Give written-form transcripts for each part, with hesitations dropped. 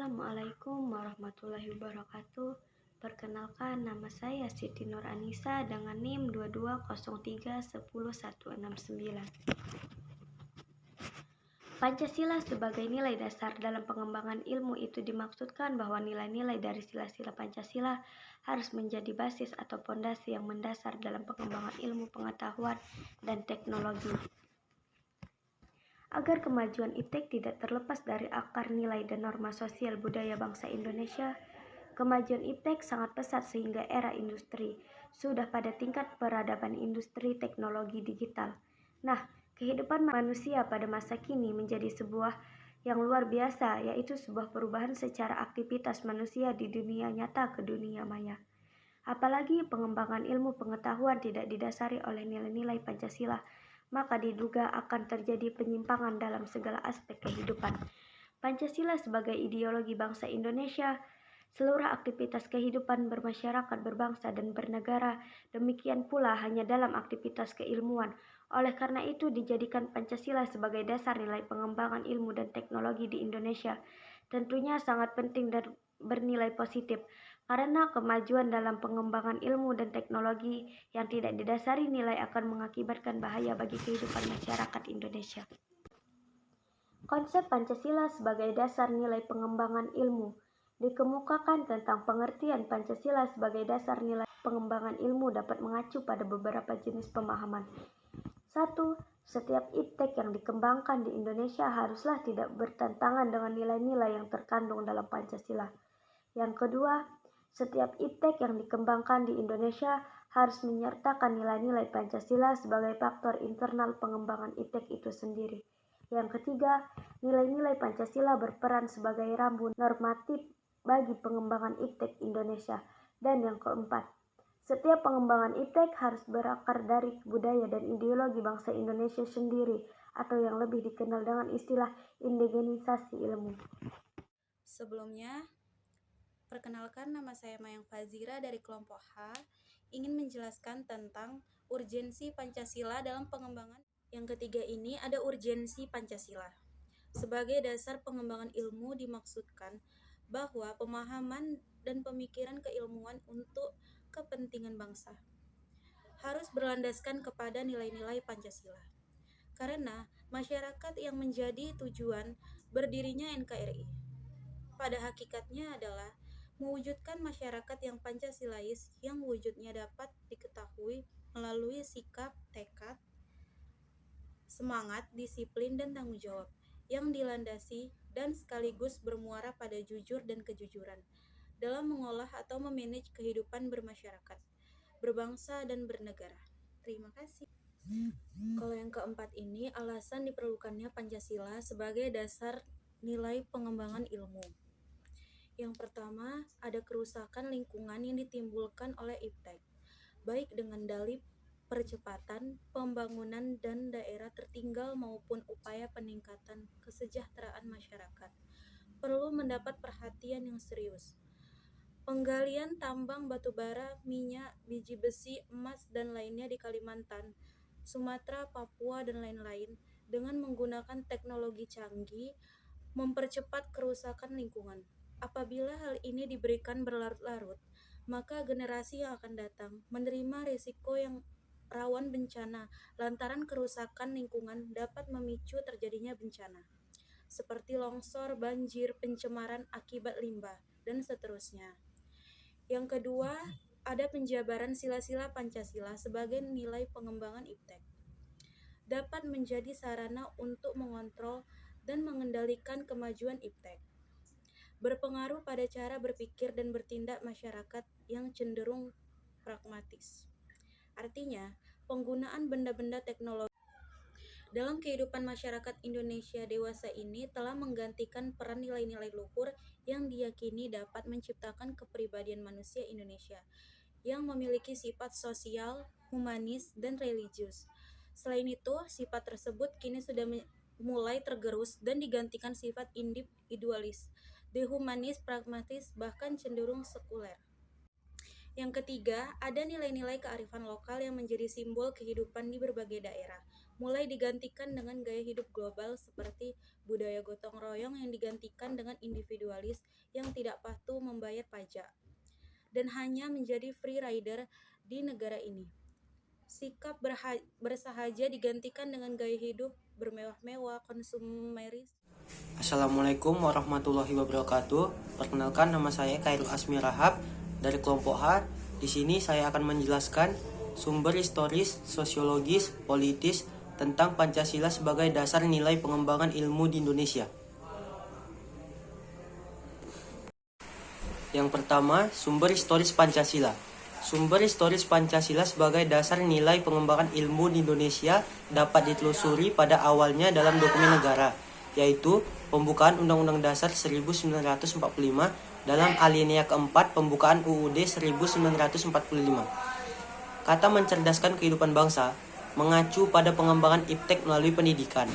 Assalamualaikum warahmatullahi wabarakatuh. Perkenalkan, nama saya Siti Nur Anissa dengan NIM 2203110169. Pancasila sebagai nilai dasar dalam pengembangan ilmu itu dimaksudkan bahwa nilai-nilai dari sila-sila Pancasila harus menjadi basis atau pondasi yang mendasar dalam pengembangan ilmu pengetahuan dan teknologi. Agar kemajuan IPTEK tidak terlepas dari akar nilai dan norma sosial budaya bangsa Indonesia, kemajuan IPTEK sangat pesat sehingga era industri sudah pada tingkat peradaban industri teknologi digital. Nah, kehidupan manusia pada masa kini menjadi sebuah yang luar biasa, yaitu sebuah perubahan secara aktivitas manusia di dunia nyata ke dunia maya. Apalagi pengembangan ilmu pengetahuan tidak didasari oleh nilai-nilai Pancasila, maka diduga akan terjadi penyimpangan dalam segala aspek kehidupan. Pancasila sebagai ideologi bangsa Indonesia, seluruh aktivitas kehidupan bermasyarakat, berbangsa, dan bernegara, demikian pula hanya dalam aktivitas keilmuan. Oleh karena itu, dijadikan Pancasila sebagai dasar nilai pengembangan ilmu dan teknologi di Indonesia. Tentunya sangat penting dan bernilai positif, karena kemajuan dalam pengembangan ilmu dan teknologi yang tidak didasari nilai akan mengakibatkan bahaya bagi kehidupan masyarakat Indonesia. Konsep Pancasila sebagai dasar nilai pengembangan ilmu dikemukakan tentang pengertian Pancasila sebagai dasar nilai pengembangan ilmu dapat mengacu pada beberapa jenis pemahaman. 1. Setiap IPTEK yang dikembangkan di Indonesia haruslah tidak bertentangan dengan nilai-nilai yang terkandung dalam Pancasila. Yang kedua, setiap IPTEK yang dikembangkan di Indonesia harus menyertakan nilai-nilai Pancasila sebagai faktor internal pengembangan IPTEK itu sendiri. Yang ketiga, nilai-nilai Pancasila berperan sebagai rambu normatif bagi pengembangan IPTEK Indonesia. Dan yang keempat, setiap pengembangan IPTEK harus berakar dari budaya dan ideologi bangsa Indonesia sendiri, atau yang lebih dikenal dengan istilah indigenisasi ilmu. Sebelumnya, perkenalkan, nama saya Mayang Fazira dari kelompok H, ingin menjelaskan tentang urgensi Pancasila dalam pengembangan. Yang ketiga ini ada urgensi Pancasila. Sebagai dasar pengembangan ilmu dimaksudkan bahwa pemahaman dan pemikiran keilmuan untuk kepentingan bangsa harus berlandaskan kepada nilai-nilai Pancasila. Karena masyarakat yang menjadi tujuan berdirinya NKRI pada hakikatnya adalah mewujudkan masyarakat yang Pancasilais yang wujudnya dapat diketahui melalui sikap, tekad, semangat, disiplin, dan tanggung jawab yang dilandasi dan sekaligus bermuara pada jujur dan kejujuran dalam mengolah atau memanage kehidupan bermasyarakat, berbangsa, dan bernegara. Terima kasih. Kalau yang keempat ini, alasan diperlukannya Pancasila sebagai dasar nilai pengembangan ilmu. Yang pertama, ada kerusakan lingkungan yang ditimbulkan oleh IPTEK, baik dengan dalih percepatan pembangunan dan daerah tertinggal maupun upaya peningkatan kesejahteraan masyarakat, perlu mendapat perhatian yang serius. Penggalian tambang batubara, minyak, biji besi, emas, dan lainnya di Kalimantan, Sumatera, Papua, dan lain-lain dengan menggunakan teknologi canggih mempercepat kerusakan lingkungan. Apabila hal ini diberikan berlarut-larut, maka generasi yang akan datang menerima risiko yang rawan bencana lantaran kerusakan lingkungan dapat memicu terjadinya bencana seperti longsor, banjir, pencemaran akibat limbah, dan seterusnya. Yang kedua, ada penjabaran sila-sila Pancasila sebagai nilai pengembangan IPTEK. Dapat menjadi sarana untuk mengontrol dan mengendalikan kemajuan IPTEK. Berpengaruh pada cara berpikir dan bertindak masyarakat yang cenderung pragmatis. Artinya, penggunaan benda-benda teknologi dalam kehidupan masyarakat Indonesia dewasa ini telah menggantikan peran nilai-nilai luhur yang diyakini dapat menciptakan kepribadian manusia Indonesia yang memiliki sifat sosial, humanis, dan religius. Selain itu, sifat tersebut kini sudah mulai tergerus dan digantikan sifat individualis, dehumanis, pragmatis, bahkan cenderung sekuler. Yang ketiga, ada nilai-nilai kearifan lokal yang menjadi simbol kehidupan di berbagai daerah, mulai digantikan dengan gaya hidup global seperti budaya gotong royong yang digantikan dengan individualis yang tidak patuh membayar pajak dan hanya menjadi free rider di negara ini. Sikap bersahaja digantikan dengan gaya hidup bermewah-mewah, konsumeris. Assalamualaikum warahmatullahi wabarakatuh. Perkenalkan, nama saya Khairul Asmi Rahab dari kelompok H. Di sini saya akan menjelaskan sumber historis, sosiologis, politis tentang Pancasila sebagai dasar nilai pengembangan ilmu di Indonesia. Yang pertama, sumber historis Pancasila. Sumber historis Pancasila sebagai dasar nilai pengembangan ilmu di Indonesia dapat ditelusuri pada awalnya dalam dokumen negara, yaitu pembukaan Undang-Undang Dasar 1945 dalam alinea keempat pembukaan UUD 1945. Kata mencerdaskan kehidupan bangsa mengacu pada pengembangan iptek melalui pendidikan.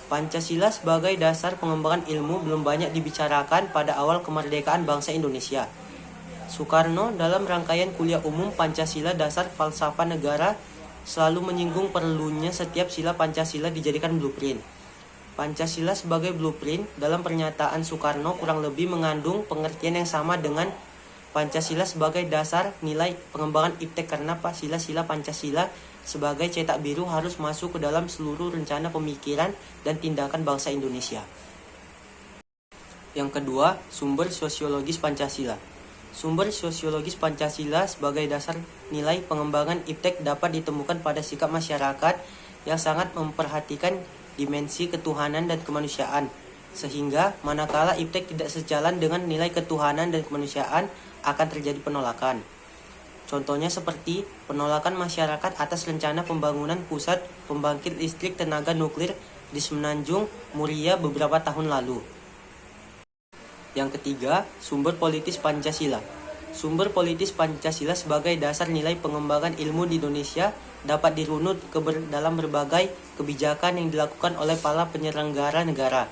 Pancasila sebagai dasar pengembangan ilmu belum banyak dibicarakan pada awal kemerdekaan bangsa Indonesia. Soekarno dalam rangkaian kuliah umum Pancasila Dasar Falsafah Negara selalu menyinggung perlunya setiap sila Pancasila dijadikan blueprint. Pancasila sebagai blueprint dalam pernyataan Soekarno kurang lebih mengandung pengertian yang sama dengan Pancasila sebagai dasar nilai pengembangan iptek karena sila-sila Pancasila sebagai cetak biru harus masuk ke dalam seluruh rencana pemikiran dan tindakan bangsa Indonesia. Yang kedua, sumber sosiologis Pancasila. Sumber sosiologis Pancasila sebagai dasar nilai pengembangan iptek dapat ditemukan pada sikap masyarakat yang sangat memperhatikan dimensi ketuhanan dan kemanusiaan, sehingga manakala iptek tidak sejalan dengan nilai ketuhanan dan kemanusiaan akan terjadi penolakan. Contohnya seperti penolakan masyarakat atas rencana pembangunan pusat pembangkit listrik tenaga nuklir di Semenanjung Muria beberapa tahun lalu. Yang ketiga, sumber politis Pancasila. Sumber politis Pancasila sebagai dasar nilai pengembangan ilmu di Indonesia dapat dirunut dalam berbagai kebijakan yang dilakukan oleh para penyelenggara negara.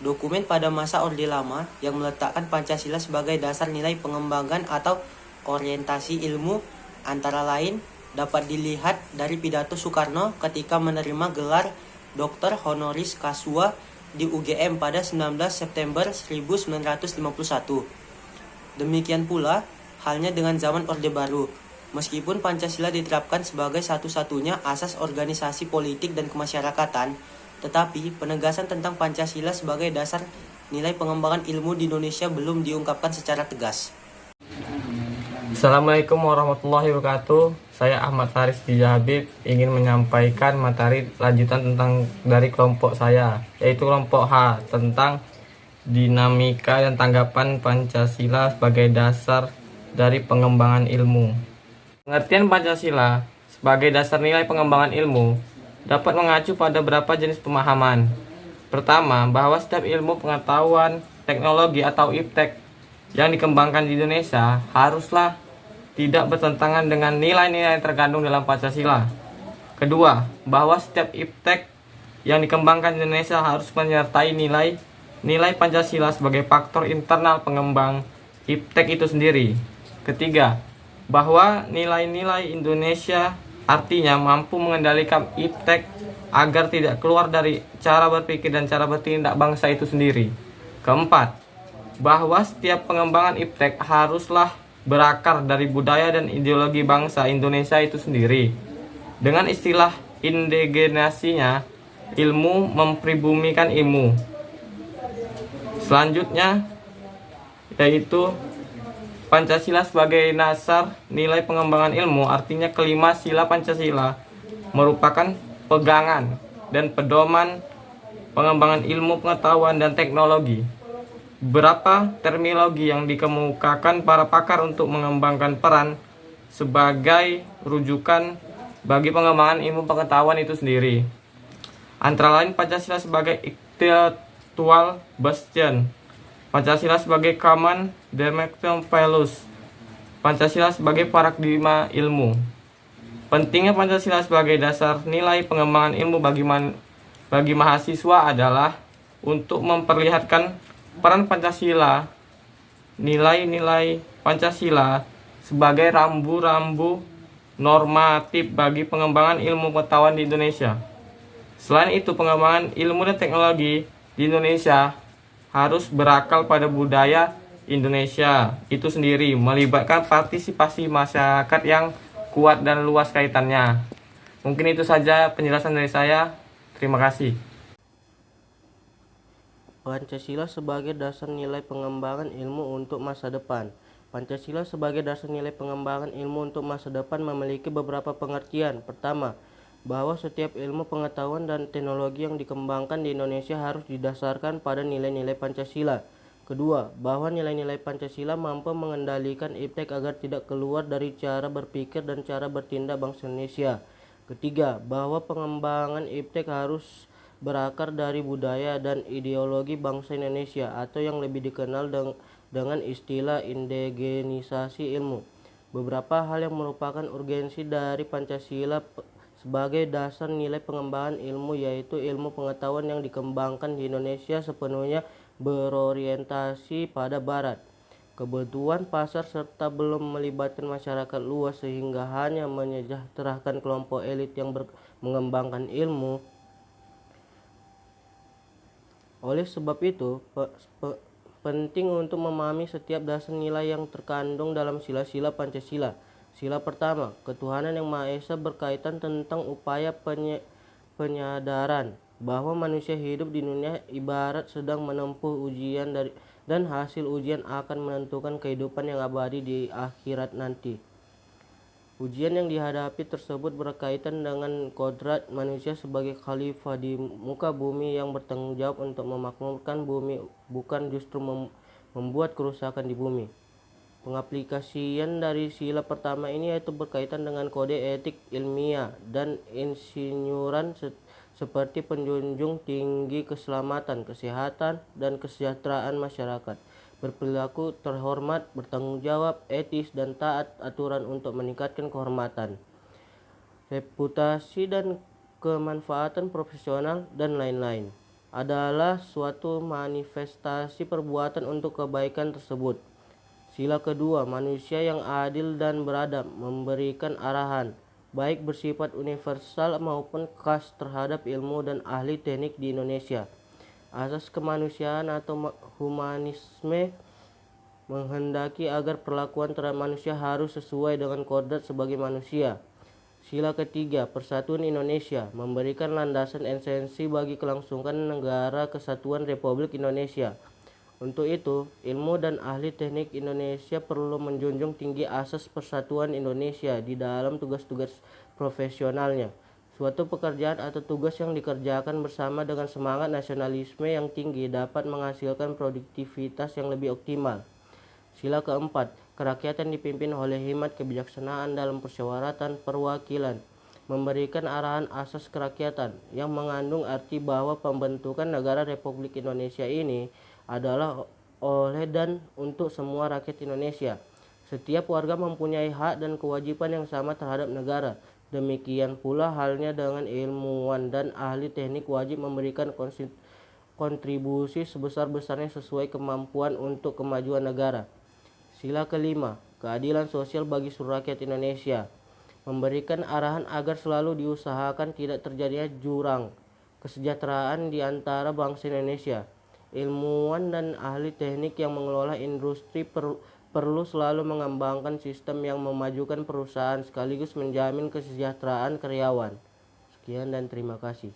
Dokumen pada masa Orde Lama yang meletakkan Pancasila sebagai dasar nilai pengembangan atau orientasi ilmu antara lain dapat dilihat dari pidato Soekarno ketika menerima gelar Dr. Honoris Causa di UGM pada 19 September 1951. Demikian pula halnya dengan zaman Orde Baru. Meskipun Pancasila diterapkan sebagai satu-satunya asas organisasi politik dan kemasyarakatan, tetapi penegasan tentang Pancasila sebagai dasar nilai pengembangan ilmu di Indonesia belum diungkapkan secara tegas. Assalamualaikum warahmatullahi wabarakatuh. Saya Ahmad Faris Habib ingin menyampaikan materi lanjutan tentang dari kelompok saya, yaitu kelompok H, tentang dinamika dan tanggapan Pancasila sebagai dasar dari pengembangan ilmu. Pengertian Pancasila sebagai dasar nilai pengembangan ilmu dapat mengacu pada beberapa jenis pemahaman. Pertama, bahwa setiap ilmu pengetahuan, teknologi atau iptek yang dikembangkan di Indonesia haruslah tidak bertentangan dengan nilai-nilai yang terkandung dalam Pancasila. Kedua, bahwa setiap iptek yang dikembangkan di Indonesia harus menyertai nilai Pancasila sebagai faktor internal pengembang iptek itu sendiri. Ketiga, bahwa nilai-nilai Indonesia artinya mampu mengendalikan iptek agar tidak keluar dari cara berpikir dan cara bertindak bangsa itu sendiri. Keempat, bahwa setiap pengembangan iptek haruslah berakar dari budaya dan ideologi bangsa Indonesia itu sendiri. Dengan istilah indigenasinya, ilmu mempribumikan ilmu. Selanjutnya, yaitu Pancasila sebagai dasar nilai pengembangan ilmu, artinya kelima sila Pancasila merupakan pegangan dan pedoman pengembangan ilmu pengetahuan dan teknologi. Beberapa terminologi yang dikemukakan para pakar untuk mengembangkan peran sebagai rujukan bagi pengembangan ilmu pengetahuan itu sendiri. Antara lain Pancasila sebagai intellectual bastion, Pancasila sebagai common democratic values, Pancasila sebagai paradigma ilmu. Pentingnya Pancasila sebagai dasar nilai pengembangan ilmu bagi mahasiswa adalah untuk memperlihatkan peran Pancasila, nilai-nilai Pancasila sebagai rambu-rambu normatif bagi pengembangan ilmu pengetahuan di Indonesia. Selain itu, pengembangan ilmu dan teknologi di Indonesia harus berakal pada budaya Indonesia itu sendiri, melibatkan partisipasi masyarakat yang kuat dan luas kaitannya. Mungkin itu saja penjelasan dari saya. Terima kasih. Pancasila sebagai dasar nilai pengembangan ilmu untuk masa depan. Pancasila sebagai dasar nilai pengembangan ilmu untuk masa depan memiliki beberapa pengertian. Pertama, bahwa setiap ilmu pengetahuan dan teknologi yang dikembangkan di Indonesia harus didasarkan pada nilai-nilai Pancasila. Kedua, bahwa nilai-nilai Pancasila mampu mengendalikan iptek agar tidak keluar dari cara berpikir dan cara bertindak bangsa Indonesia. Ketiga, bahwa pengembangan iptek harus berakar dari budaya dan ideologi bangsa Indonesia atau yang lebih dikenal dengan istilah indigenisasi ilmu. Beberapa hal yang merupakan urgensi dari Pancasila sebagai dasar nilai pengembangan ilmu yaitu ilmu pengetahuan yang dikembangkan di Indonesia sepenuhnya berorientasi pada barat, kebutuhan pasar serta belum melibatkan masyarakat luas sehingga hanya menyejahterakan kelompok elit yang mengembangkan ilmu. Oleh sebab itu, penting untuk memahami setiap dasar nilai yang terkandung dalam sila-sila Pancasila. Sila pertama, ketuhanan yang Maha Esa berkaitan tentang upaya penyadaran bahwa manusia hidup di dunia ibarat sedang menempuh ujian dan hasil ujian akan menentukan kehidupan yang abadi di akhirat nanti. Ujian yang dihadapi tersebut berkaitan dengan kodrat manusia sebagai khalifah di muka bumi yang bertanggung jawab untuk memakmurkan bumi, bukan justru membuat kerusakan di bumi. Pengaplikasian dari sila pertama ini yaitu berkaitan dengan kode etik ilmiah dan insinyuran seperti penjunjung tinggi keselamatan, kesehatan, dan kesejahteraan masyarakat, berperilaku terhormat, bertanggung jawab, etis, dan taat aturan untuk meningkatkan kehormatan, reputasi, dan kemanfaatan profesional, dan lain-lain, adalah suatu manifestasi perbuatan untuk kebaikan tersebut. Sila kedua, manusia yang adil dan beradab, memberikan arahan, baik bersifat universal maupun khas terhadap ilmu dan ahli teknik di Indonesia. Asas kemanusiaan atau humanisme menghendaki agar perlakuan terhadap manusia harus sesuai dengan kodrat sebagai manusia. Sila ketiga, Persatuan Indonesia, memberikan landasan esensi bagi kelangsungan negara kesatuan Republik Indonesia. Untuk itu, ilmu dan ahli teknik Indonesia perlu menjunjung tinggi asas persatuan Indonesia di dalam tugas-tugas profesionalnya. Suatu pekerjaan atau tugas yang dikerjakan bersama dengan semangat nasionalisme yang tinggi dapat menghasilkan produktivitas yang lebih optimal. Sila keempat, kerakyatan dipimpin oleh hikmat kebijaksanaan dalam persyaratan perwakilan, memberikan arahan asas kerakyatan yang mengandung arti bahwa pembentukan negara Republik Indonesia ini adalah oleh dan untuk semua rakyat Indonesia. Setiap warga mempunyai hak dan kewajiban yang sama terhadap negara. Demikian pula halnya dengan ilmuwan dan ahli teknik wajib memberikan kontribusi sebesar-besarnya sesuai kemampuan untuk kemajuan negara. Sila kelima, keadilan sosial bagi seluruh rakyat Indonesia, memberikan arahan agar selalu diusahakan tidak terjadinya jurang kesejahteraan di antara bangsa Indonesia. Ilmuwan dan ahli teknik yang mengelola industri perlu selalu mengembangkan sistem yang memajukan perusahaan sekaligus menjamin kesejahteraan karyawan. Sekian dan terima kasih.